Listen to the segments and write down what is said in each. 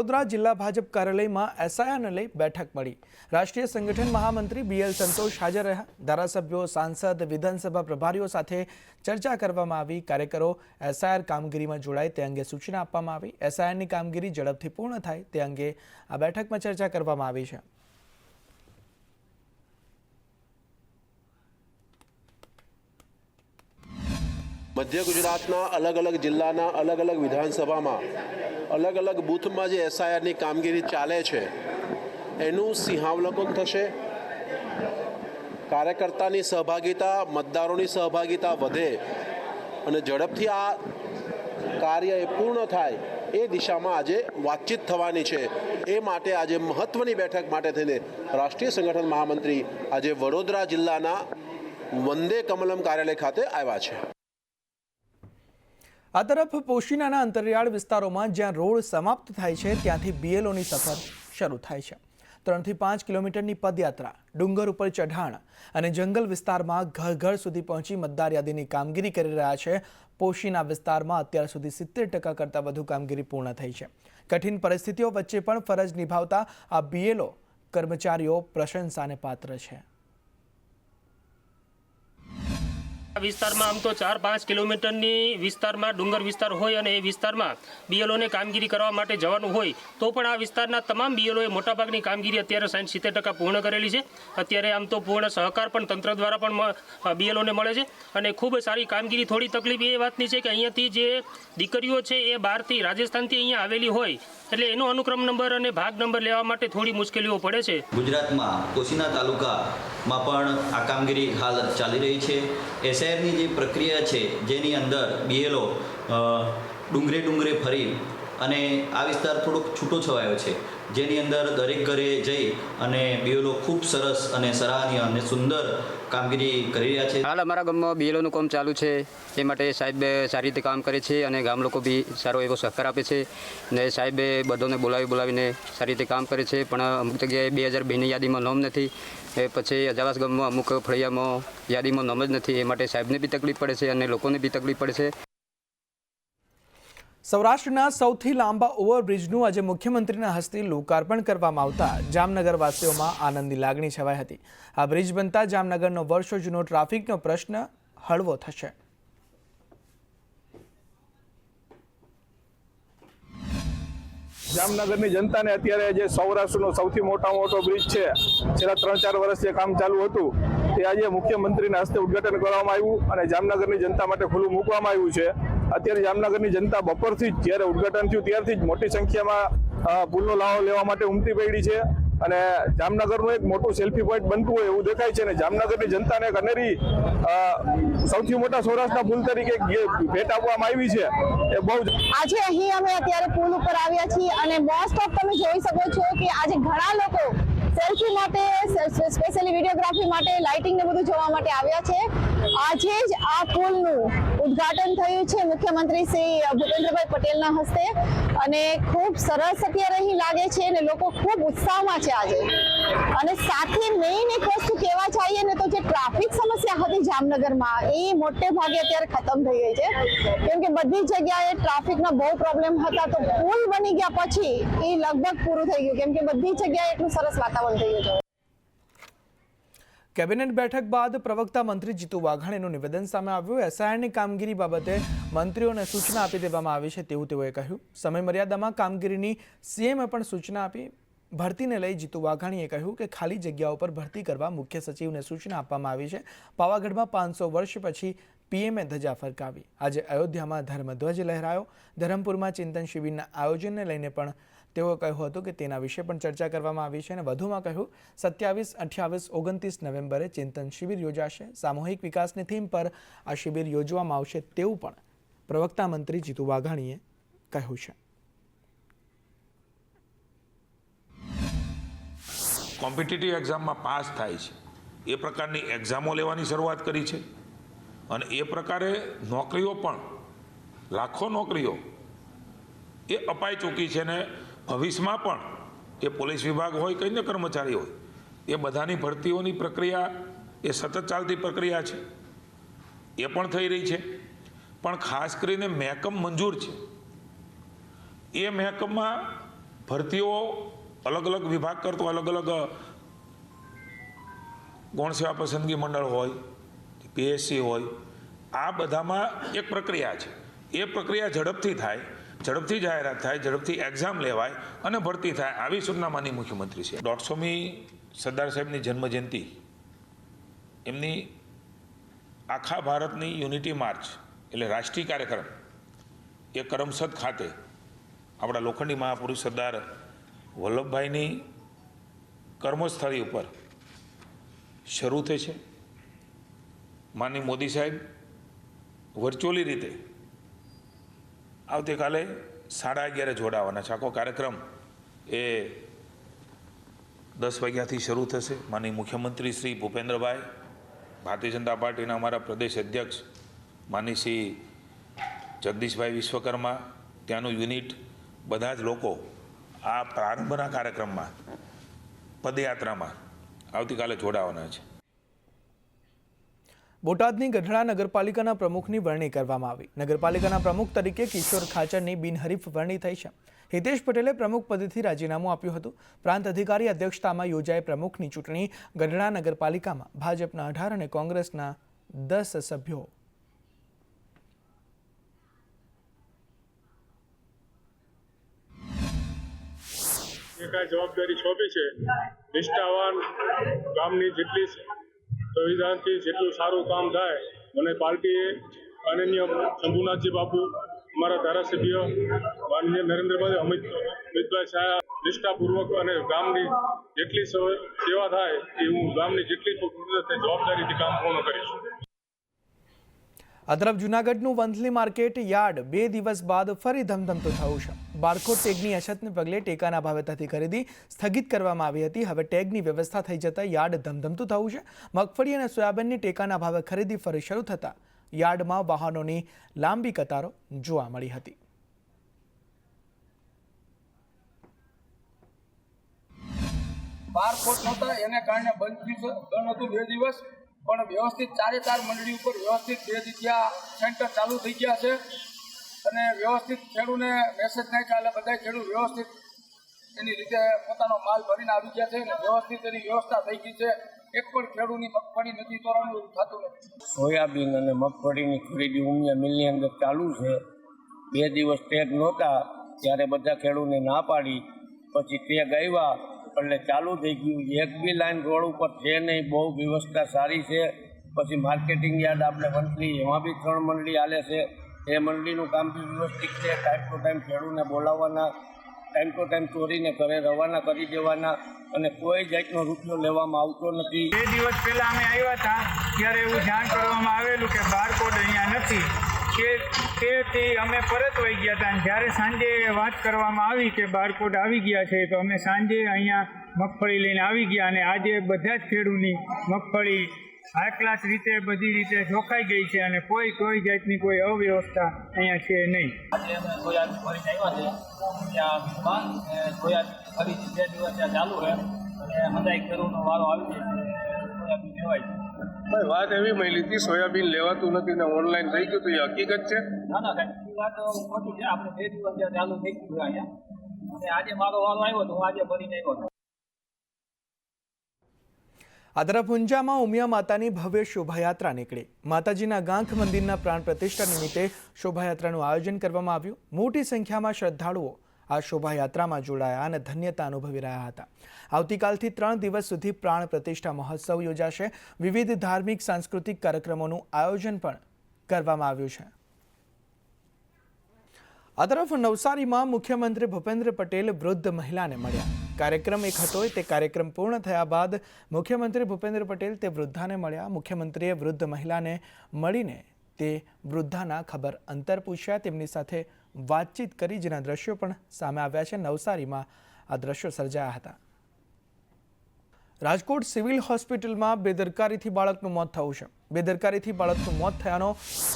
વડોદરા જિલ્લા ભાજપ કાર્યાલયમાં એસઆઈઆરને લઈ બેઠક મળી। રાષ્ટ્રીય સંગઠન મહામંત્રી બીએલ સંતોષ હાજર રહ્યા। ધારાસભ્યો, સાંસદ, વિધાનસભા પ્રભારીઓ સાથે ચર્ચા કરવામાં આવી। કાર્યકરો એસઆઈઆર કામગીરીમાં જોડાય તે અંગે સૂચના આપવામાં આવી। એસઆઈઆરની કામગીરી ઝડપથી પૂર્ણ થાય તે અંગે આ બેઠકમાં ચર્ચા કરવામાં આવી છે। मध्य गुजरातना अलग अलग जिल्लाना अलग अलग विधानसभा में अलग अलग बूथ में जो एसआईआर नी कामगीरी चाले छे एनु सिंहावलोकन थशे। कार्यकर्तानी सहभागिता, मतदारोनी सहभागिता वधे अने झड़पथी आ कार्य पूर्ण थाय ए दिशा में आज बातचीत थवानी छे। ए माटे आज महत्वनी बैठक माटे थईने राष्ट्रीय संगठन महामंत्री आज वडोदरा जिल्लाना वंदे कमलम कार्यालय खाते आव्या छे। आ तरफ पोशीनाना अंतरियाळ विस्तारों ज्यां रोड समाप्त थाय छे त्यांथी बीएलओनी सफर शरू थाय छे। 3 થી 5 કિલોમીટરની પદયાત્રા, ડુંગર ઉપર ચઢાણ અને જંગલ વિસ્તારમાં ઘર ઘર સુધી પહોંચી મતદાર યાદીની કામગીરી કરી રહ્યા છે। પોશીના વિસ્તારમાં અત્યાર સુધી 70% કરતાં વધુ કામગીરી પૂર્ણ થઈ છે। કઠિન પરિસ્થિતિઓ વચ્ચે પણ ફરજ નિભાવતા આ બીએલઓ કર્મચારીઓ પ્રશંસાને પાત્ર છે। विस्तार में आम तो 4-5 किलोमीटर विस्तार में डूंगर विस्तार होय अने ए विस्तार में बीएलओ ने कामगीरी करवा माटे जवानुं होय तो पण आ विस्तारना तमाम बीएलओए मोटाभागनी कामगीरी अत्यारे 60-70% पूर्ण करेली छे। अत्यारे आम तो पूर्ण सहकार पण तंत्र द्वारा पण बीएलओ ने मळे छे अने खूब सारी कामगीरी। थोड़ी तकलीफ ए वातनी छे के अहींयाथी जे दीकरीओ छे ए बहारथी राजस्थानथी अहींया आवेली होय એટલે એનો અનુક્રમ નંબર અને ભાગ નંબર લેવા માટે થોડી મુશ્કેલીઓ પડે છે। ગુજરાતમાં પોશીના તાલુકામાં પણ આ કામગીરી હાલ ચાલી રહી છે। એસઆઈઆરની જે પ્રક્રિયા છે જેની અંદર બીએલઓ ડુંગરે ફરી અને આ વિસ્તાર થોડોક છૂટો છવાયો છે જેની અંદર દરેક ઘરે જઈ અને બીએલઓ ખૂબ સરસ અને સરાહનીય અને સુંદર કામગીરી કરી રહ્યા છે। હાલ અમારા ગામમાં બીએલઓનું કામ ચાલુ છે એ માટે સાહેબ સારી રીતે કામ કરે છે અને ગામ લોકો બી સારો એવો સહકાર આપે છે ને સાહેબે બધાને બોલાવીને સારી રીતે કામ કરે છે। પણ અમુક જગ્યાએ 2002ની યાદીમાં નામ નથી, પછી અજાવાસ ગામમાં અમુક ફળિયામાં યાદીમાં નામ જ નથી, એ માટે સાહેબને બી તકલીફ પડે છે અને લોકોને બી તકલીફ પડે છે। સૌરાષ્ટ્રના સૌથી લાંબા ઓવરબ્રિજનું આજે મુખ્યમંત્રીના હસ્તે લોકાર્પણ કરવામાં આવતા જામનગરવાસીઓમાં આનંદની લાગણી છવાઈ હતી। આ બ્રિજ બનતા જામનગરનો વર્ષો જૂનો ટ્રાફિકનો પ્રશ્ન હળવો થશે। જામનગરની જનતાને અત્યારે જે સૌરાષ્ટ્રનો સૌથી મોટો બ્રિજ છે છેલ્લા 3-4 વર્ષ જે કામ ચાલુ હતું તે આજે મુખ્યમંત્રીના હસ્તે ઉદ્ઘાટન કરવામાં આવ્યું અને જામનગરની જનતા માટે ખુલ્લું મૂકવામાં આવ્યું છે। અત્યારે જામનગરની જનતા બપોરથી જ જ્યારે ઉદ્ઘાટન થયું ત્યારથી જ મોટી સંખ્યામાં પુલનો લાવો લેવા માટે ઉમટી પડી છે અને જામનગરનું એક મોટું સેલ્ફી પોઈન્ટ બનતું હોય એવું દેખાય છે અને જામનગરની જનતાને એક અનેરી સૌથી મોટા સૌરાષ્ટ્રના પુલ તરીકે ભેટ આપવામાં આવી છે। એ બહુ આજે અહીં અમે અત્યારે પુલ ઉપર આવ્યા છીએ અને મોસ્ટ ઓફ તમે જોઈ શકો છો કે આજે ઘણા લોકો સેલ્ફી માટે, સ્પેશિયલી વિડીયોગ્રાફી માટે, લાઇટિંગ ને બધું જોવા માટે આવ્યા છે। આજે જ આ પુલનું ઉદ્ઘાટન થયું છે મુખ્યમંત્રી શ્રી ભૂપેન્દ્રભાઈ પટેલના હસ્તે અને ખૂબ સરસ અત્યારે અહીં લાગે છે અને લોકો ખૂબ ઉત્સાહમાં છે આજે। અને સાથે મેઇન એક વસ્તુ કહેવા चाहिए ને તો જે ટ્રાફિક સમસ્યા હતી જામનગરમાં એ મોટે ભાગે અત્યારે ખતમ થઈ ગઈ છે કેમ કે બધી જગ્યાએ ટ્રાફિકના બહુ પ્રોબ્લેમ હતા તો પુલ બની ગયા પછી એ લગભગ પૂરું થઈ ગયું કેમ કે બધી જગ્યાએ એટલું સરસ વાતાવરણ થઈ ગયું છે। કેબિનેટ બેઠક બાદ પ્રવક્તા મંત્રી જીતુ વાઘાણીનું નિવેદન સામે આવ્યું। એસઆઈઆરની કામગીરી બાબતે મંત્રીઓને સૂચના આપી દેવામાં આવી છે તેવું તેઓએ કહ્યું। સમય મર્યાદામાં કામગીરીની સીએમએ પણ સૂચના આપી। ભરતીને લઈ જીતુ વાઘાણીએ કહ્યું કે ખાલી જગ્યાઓ પર ભરતી કરવા મુખ્ય સચિવને સૂચના આપવામાં આવી છે। પાવાગઢમાં 500 વર્ષ પછી પીએમએ ધજા ફરકાવી। આજે અયોધ્યામાં ધર્મધ્વજ લહેરાયો। ધરમપુરમાં ચિંતન શિબિરના આયોજનને લઈને પણ તેઓએ કહ્યું હતું કે તેના વિશે પણ ચર્ચા કરવામાં આવી છે અને વધુમાં કહ્યું 27, 28, 29 નવેમ્બરે ચિંતન શિબિર યોજાશે। સામૂહિક વિકાસની થીમ પર આ શિબિર યોજવામાં આવશે તેવું પણ પ્રવક્તા મંત્રી જીતુ વાઘાણીએ કહ્યું છે। કોમ્પિટિટિવ એક્ઝામમાં પાસ થાય છે એ પ્રકારની એક્ઝામો લેવાની શરૂઆત કરી છે અને એ પ્રકારે નોકરીઓ પણ લાખો નોકરીઓ એ અપાઈ ચૂકી છે ને ભવિષ્યમાં પણ એ પોલીસ વિભાગ હોય કે અન્ય કર્મચારી હોય એ બધાની ભરતીઓની પ્રક્રિયા એ સતત ચાલતી પ્રક્રિયા છે એ પણ થઈ રહી છે। પણ ખાસ કરીને મહેકમ મંજૂર છે એ મહેકમમાં ભરતીઓ અલગ અલગ વિભાગ કરતો અલગ અલગ ગૌણ સેવા પસંદગી મંડળ હોય, પીએસસી હોય, આ બધામાં એક પ્રક્રિયા છે. એ પ્રક્રિયા ઝડપથી થાય, ઝડપથી જાહેરાત થાય, ઝડપથી એક્ઝામ લેવાય અને ભરતી થાય, આવી સૂચના માનનીય મુખ્યમંત્રી છે. 150મી સરદાર સાહેબની જન્મજયંતિ, એમની આખા ભારતની યુનિટી માર્ચ એટલે રાષ્ટ્રીય કાર્યક્રમ એ કરમસદ ખાતે આપણા લોખંડી મહાપુરુષ સરદાર વલ્લભભાઈની કર્મસ્થળી ઉપર શરૂ થઈ છે. માનનીય મોદી સાહેબ વર્ચ્યુઅલી રીતે આવતીકાલે 11:30 જોડાવાના છે. આખો કાર્યક્રમ એ 10 વાગ્યાથી શરૂ થશે. માનનીય મુખ્યમંત્રી શ્રી ભૂપેન્દ્રભાઈ, ભારતીય જનતા પાર્ટીના અમારા પ્રદેશ અધ્યક્ષ માનનીય શ્રી જગદીશભાઈ વિશ્વકર્મા, ત્યાંનું યુનિટ, બધા જ લોકો આ પ્રારંભના કાર્યક્રમમાં, પદયાત્રામાં આવતીકાલે જોડાવાના છે. બોટાદની ગઢડા નગરપાલિકાના પ્રમુખની વરણી કરવામાં આવી. નગરપાલિકાના પ્રમુખ તરીકે કિશોર ખાચરની બિનહરીફ વરણી થઈ છે. હિતેશ પટેલે પ્રમુખ પદેથી રાજીનામું આપ્યું હતું. પ્રાંત અધિકારી અધ્યક્ષતામાં યોજાઈ પ્રમુખની ચૂંટણી. ગઢડા નગરપાલિકામાં ભાજપના 18 અને કોંગ્રેસના 10 સભ્યો. જવાબદારી સોંપી છે. નિષ્ઠાવાન ગામની જેટલી સંવિધાનથી જેટલું સારું કામ થાય, મને પાર્ટીએ માનનીય શંભુનાથજી બાપુ, અમારા ધારાસભ્ય માનનીય નરેન્દ્રભાઈ, અમિતભાઈ શાહ નિષ્ઠાપૂર્વક અને ગામની જેટલી સેવા થાય એ હું ગામની જેટલી જવાબદારીથી કામ પૂર્ણ કરીશ. આ તરફ જૂનાગઢનું વંથલી માર્કેટ યાર્ડ 2 દિવસ બાદ ફરી ધમધમતું થયું છે. બારકોડ ટેગની અછતને પગલે ટેકાના ભાવે થતી ખરીદી સ્થગિત કરવામાં આવી હતી. હવે ટેગની વ્યવસ્થા થઈ જતા યાર્ડ ધમધમતું થયું છે. મગફળી અને સોયાબીનની ટેકાના ભાવે ખરીદી ફરી શરૂ થતા યાર્ડમાં વાહનોની લાંબી કતારો જોવા મળી હતી. બારકોડ નહોતા એને કારણે બંધ હતું 2 દિવસ, પણ વ્યવસ્થિત 4 મંડળી ઉપર વ્યવસ્થિત 2 જગ્યા સેન્ટર ચાલુ થઈ ગયા છે અને વ્યવસ્થિત ખેડૂતને મેસેજ નાખ્યા એટલે બધા ખેડૂત વ્યવસ્થિત એની રીતે પોતાનો માલ ભરીને આવી ગયા છે અને વ્યવસ્થિત એની વ્યવસ્થા થઈ ગઈ છે. એક પણ ખેડૂતની મગફળી નથી તોડવાનું થતું નથી. સોયાબીન અને મગફળીની ખરીદી ઉમિયા મિલની અંદર ચાલુ છે. 2 દિવસ ટેગ નહોતા ત્યારે બધા ખેડૂતને ના પાડી, પછી ટેગ આવ્યા એટલે ચાલુ થઈ ગયું. એક બી લાઈન રોડ ઉપર છે નહીં, બહુ વ્યવસ્થા સારી છે. પછી માર્કેટિંગ યાર્ડ આપણે વંથલી, એમાં બી 3 મંડળી હાલે છે. એ મંડળીનું કામ બી વ્યવસ્થિત છે. ટાઈમ ટુ ટાઈમ ખેડૂતને બોલાવવાના, ટાઈમ ટુ ટાઈમ ચોરીને ઘરે રવાના કરી દેવાના અને કોઈ જાતનો રૂપિયો લેવામાં આવતો નથી. 2 દિવસ પહેલાં અમે આવ્યા હતા ત્યારે એવું જાણ કરવામાં આવેલું કે બારકોડ અહીંયા નથી. તેથી અમે પરત વહી ગયા હતા અને જ્યારે સાંજે વાત કરવામાં આવી કે બારકોડ આવી ગયા છે તો અમે સાંજે અહીંયા મગફળી લઈને આવી ગયા અને આજે બધા જ ખેડૂતની મગફળી હાઈ ક્લાસ રીતે બધી રીતે જોખાઈ ગઈ છે અને કોઈ જાતની કોઈ અવ્યવસ્થા અહીંયા છે નહીં. આજે અમે સોયાબીન ભરીને આવ્યા છે ત્યાં વિભાગ સોયાબીન ખરીદી 2 દિવસ ત્યાં ચાલુ છે અને બધા ખેડૂતનો વારો આવી છે. સોયાબીન લેવાય છે. વાત એવી મળી હતી સોયાબીન લેવાતું નથી ને ઓનલાઈન થઈ ગયું, તો એ હકીકત છે? ના સાહેબ, એ વાત ખોટી છે. આપણે 2 દિવસ ત્યાં ચાલુ થઈ ગયું અહીંયા અને આજે મારો વારો આવ્યો તો હું આજે ભરીને આવ્યો હતો. આ તરફ ઊંઝામાં ઉમિયા માતાની ભવ્ય શોભાયાત્રા નીકળી. માતાજીના ગાંખ મંદિરના પ્રાણ પ્રતિષ્ઠા નિમિત્તે શોભાયાત્રાનું આયોજન કરવામાં આવ્યું. મોટી સંખ્યામાં શ્રદ્ધાળુઓ આ શોભાયાત્રામાં જોડાયા અને ધન્યતા અનુભવી રહ્યા હતા. આવતીકાલથી 3 દિવસ સુધી પ્રાણ પ્રતિષ્ઠા મહોત્સવ યોજાશે. વિવિધ ધાર્મિક સાંસ્કૃતિક કાર્યક્રમોનું આયોજન પણ કરવામાં આવ્યું છે. આ તરફ નવસારીમાં મુખ્યમંત્રી ભૂપેન્દ્ર પટેલ વૃદ્ધ મહિલાને મળ્યા. કાર્યક્રમ એક હતો. તે કાર્યક્રમ પૂર્ણ થયા બાદ મુખ્યમંત્રી ભૂપેન્દ્ર પટેલ તે વૃદ્ધાને મળ્યા. મુખ્યમંત્રીએ વૃદ્ધ મહિલાને મળીને તે વૃદ્ધાના ખબર અંતર પૂછ્યા, તેમની સાથે વાતચીત કરી, જેના દ્રશ્યો પણ સામે આવ્યા છે. નવસારીમાં આ દ્રશ્યો સર્જાયા હતા. રાજકોટ સિવિલ હોસ્પિટલમાં બેદરકારીથી બાળકનું મોત થયું છે. બેદરકારીથી બાળકનું મોત થયાનો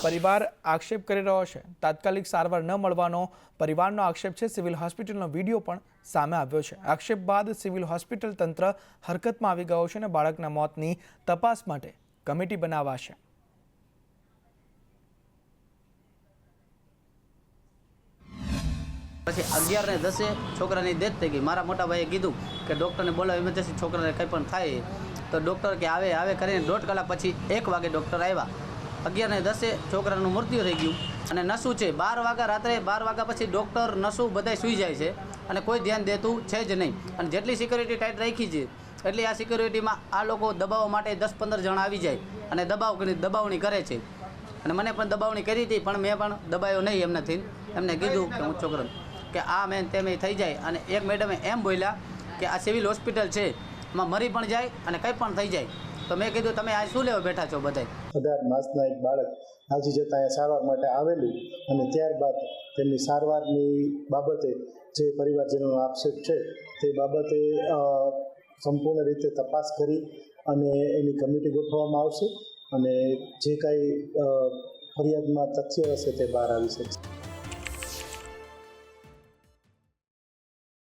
પરિવાર આક્ષેપ કરી રહ્યો છે. તાત્કાલિક સારવાર ન મળવાનો પરિવારનો આક્ષેપ છે. સિવિલ હોસ્પિટલનો વિડીયો પણ સામે આવ્યો છે. આક્ષેપ બાદ સિવિલ હોસ્પિટલ તંત્ર હરકતમાં આવી ગયો છે અને બાળકના મોતની તપાસ માટે કમિટી બનાવાશે. પછી 11 ને 10 છોકરાની ડેથ થઈ ગઈ. મારા મોટા ભાઈએ કીધું કે ડૉક્ટરને બોલાવો, ઇમરજન્સી છોકરાને કંઈ પણ થાય તો ડૉક્ટર કે આવે કરીને 1.5 કલાક પછી 1 વાગે ડૉક્ટર આવ્યા. 11 ને 10 છોકરાનું મૃત્યુ થઈ ગયું. અને નશું છે 12 વાગ્યા રાત્રે 12 વાગ્યા પછી ડૉક્ટર નશું બધાય સૂઈ જાય છે અને કોઈ ધ્યાન દેતું છે જ નહીં. અને જેટલી સિક્યોરિટી ટાઈટ રાખી છે એટલી આ સિક્યોરિટીમાં આ લોકો દબાવવા માટે 10-15 જણ આવી જાય અને દબાવણી કરે છે. અને મને પણ દબાવણી કરી હતી, પણ મેં પણ દબાયો નહીં એમનાથી. એમને કીધું કે હું છોકરો કે આ મેં તેમ થઈ જાય. અને એક મેડમે એમ બોલ્યા કે આ સિવિલ હોસ્પિટલ છે, એમાં મરી પણ જાય અને કંઈ પણ થઈ જાય. તો મેં કીધું તમે આ શું લેવા બેઠા છો બધાય. 18 માસના એક બાળક હાજી જતાં અહીંયા સારવાર માટે આવેલું અને ત્યારબાદ તેમની સારવારની બાબતે જે પરિવારજનોનો આક્ષેપ છે તે બાબતે સંપૂર્ણ રીતે તપાસ કરી અને એની કમિટી ગોઠવવામાં આવશે અને જે કાંઈ ફરિયાદમાં તથ્ય હશે તે બહાર આવી શકશે.